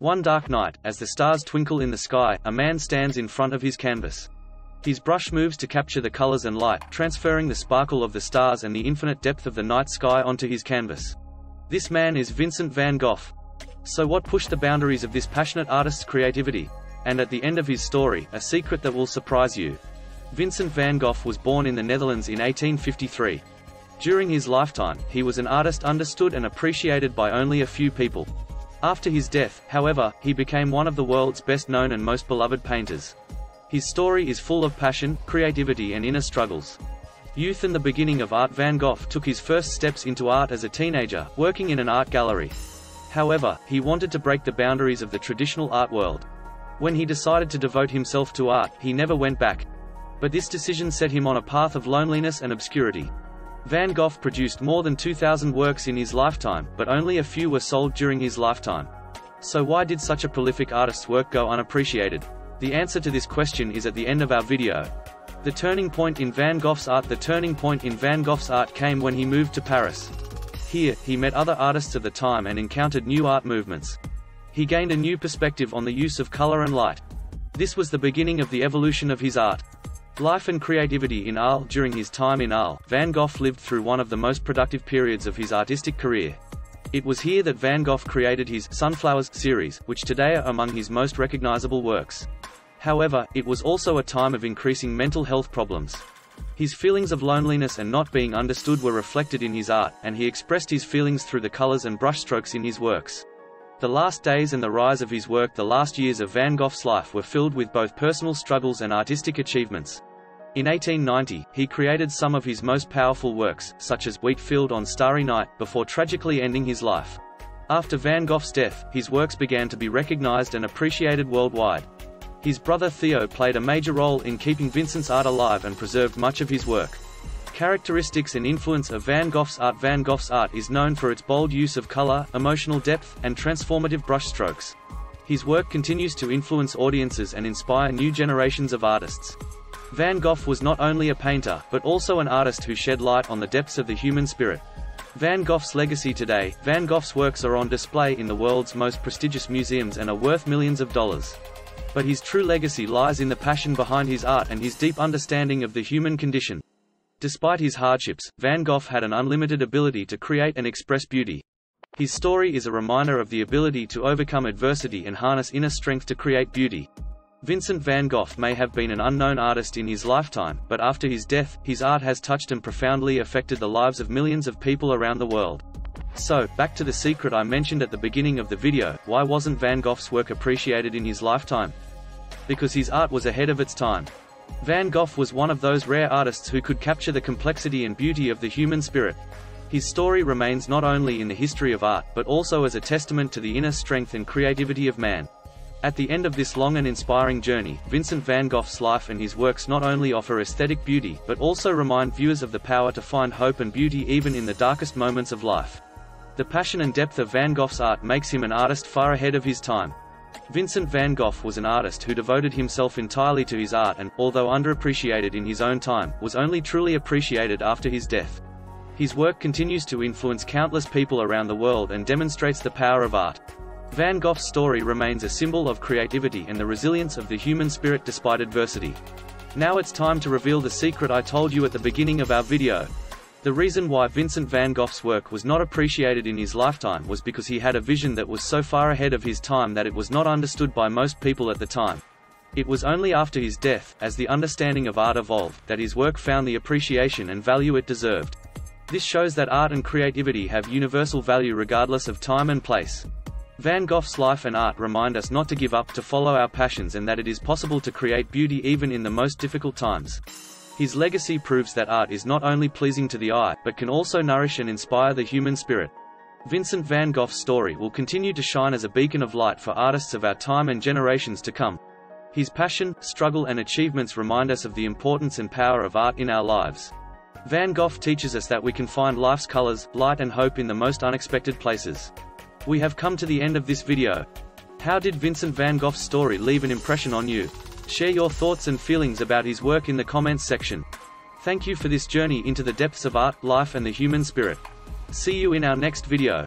One dark night, as the stars twinkle in the sky, a man stands in front of his canvas. His brush moves to capture the colors and light, transferring the sparkle of the stars and the infinite depth of the night sky onto his canvas. This man is Vincent van Gogh. So what pushed the boundaries of this passionate artist's creativity? And at the end of his story, a secret that will surprise you. Vincent van Gogh was born in the Netherlands in 1853. During his lifetime, he was an artist understood and appreciated by only a few people. After his death, however, he became one of the world's best-known and most beloved painters. His story is full of passion, creativity and inner struggles. Youth and the beginning of art. Van Gogh took his first steps into art as a teenager, working in an art gallery. However, he wanted to break the boundaries of the traditional art world. When he decided to devote himself to art, he never went back. But this decision set him on a path of loneliness and obscurity. Van Gogh produced more than 2,000 works in his lifetime, but only a few were sold during his lifetime. So why did such a prolific artist's work go unappreciated? The answer to this question is at the end of our video. The turning point in Van Gogh's art. The turning point in Van Gogh's art came when he moved to Paris. Here, he met other artists of the time and encountered new art movements. He gained a new perspective on the use of color and light. This was the beginning of the evolution of his art. Life and creativity in Arles. During his time in Arles, Van Gogh lived through one of the most productive periods of his artistic career. It was here that Van Gogh created his Sunflowers series, which today are among his most recognizable works. However, it was also a time of increasing mental health problems. His feelings of loneliness and not being understood were reflected in his art, and he expressed his feelings through the colors and brushstrokes in his works. The last days and the rise of his work. The last years of Van Gogh's life were filled with both personal struggles and artistic achievements. In 1890, he created some of his most powerful works, such as Wheatfield on Starry Night, before tragically ending his life. After Van Gogh's death, his works began to be recognized and appreciated worldwide. His brother Theo played a major role in keeping Vincent's art alive and preserved much of his work. Characteristics and influence of Van Gogh's art. Van Gogh's art is known for its bold use of color, emotional depth, and transformative brushstrokes. His work continues to influence audiences and inspire new generations of artists. Van Gogh was not only a painter, but also an artist who shed light on the depths of the human spirit. Van Gogh's legacy today. Van Gogh's works are on display in the world's most prestigious museums and are worth millions of dollars. But his true legacy lies in the passion behind his art and his deep understanding of the human condition. Despite his hardships, Van Gogh had an unlimited ability to create and express beauty. His story is a reminder of the ability to overcome adversity and harness inner strength to create beauty. Vincent van Gogh may have been an unknown artist in his lifetime, but after his death, his art has touched and profoundly affected the lives of millions of people around the world. So, back to the secret I mentioned at the beginning of the video. Why wasn't Van Gogh's work appreciated in his lifetime? Because his art was ahead of its time. Van Gogh was one of those rare artists who could capture the complexity and beauty of the human spirit. His story remains not only in the history of art, but also as a testament to the inner strength and creativity of man. At the end of this long and inspiring journey, Vincent van Gogh's life and his works not only offer aesthetic beauty, but also remind viewers of the power to find hope and beauty even in the darkest moments of life. The passion and depth of Van Gogh's art makes him an artist far ahead of his time. Vincent van Gogh was an artist who devoted himself entirely to his art and, although underappreciated in his own time, was only truly appreciated after his death. His work continues to influence countless people around the world and demonstrates the power of art. Van Gogh's story remains a symbol of creativity and the resilience of the human spirit despite adversity. Now it's time to reveal the secret I told you at the beginning of our video. The reason why Vincent van Gogh's work was not appreciated in his lifetime was because he had a vision that was so far ahead of his time that it was not understood by most people at the time. It was only after his death, as the understanding of art evolved, that his work found the appreciation and value it deserved. This shows that art and creativity have universal value regardless of time and place. Van Gogh's life and art remind us not to give up, to follow our passions, and that it is possible to create beauty even in the most difficult times. His legacy proves that art is not only pleasing to the eye, but can also nourish and inspire the human spirit. Vincent van Gogh's story will continue to shine as a beacon of light for artists of our time and generations to come. His passion, struggle and achievements remind us of the importance and power of art in our lives. Van Gogh teaches us that we can find life's colors, light and hope in the most unexpected places. We have come to the end of this video. How did Vincent van Gogh's story leave an impression on you? Share your thoughts and feelings about his work in the comments section. Thank you for this journey into the depths of art, life and the human spirit. See you in our next video.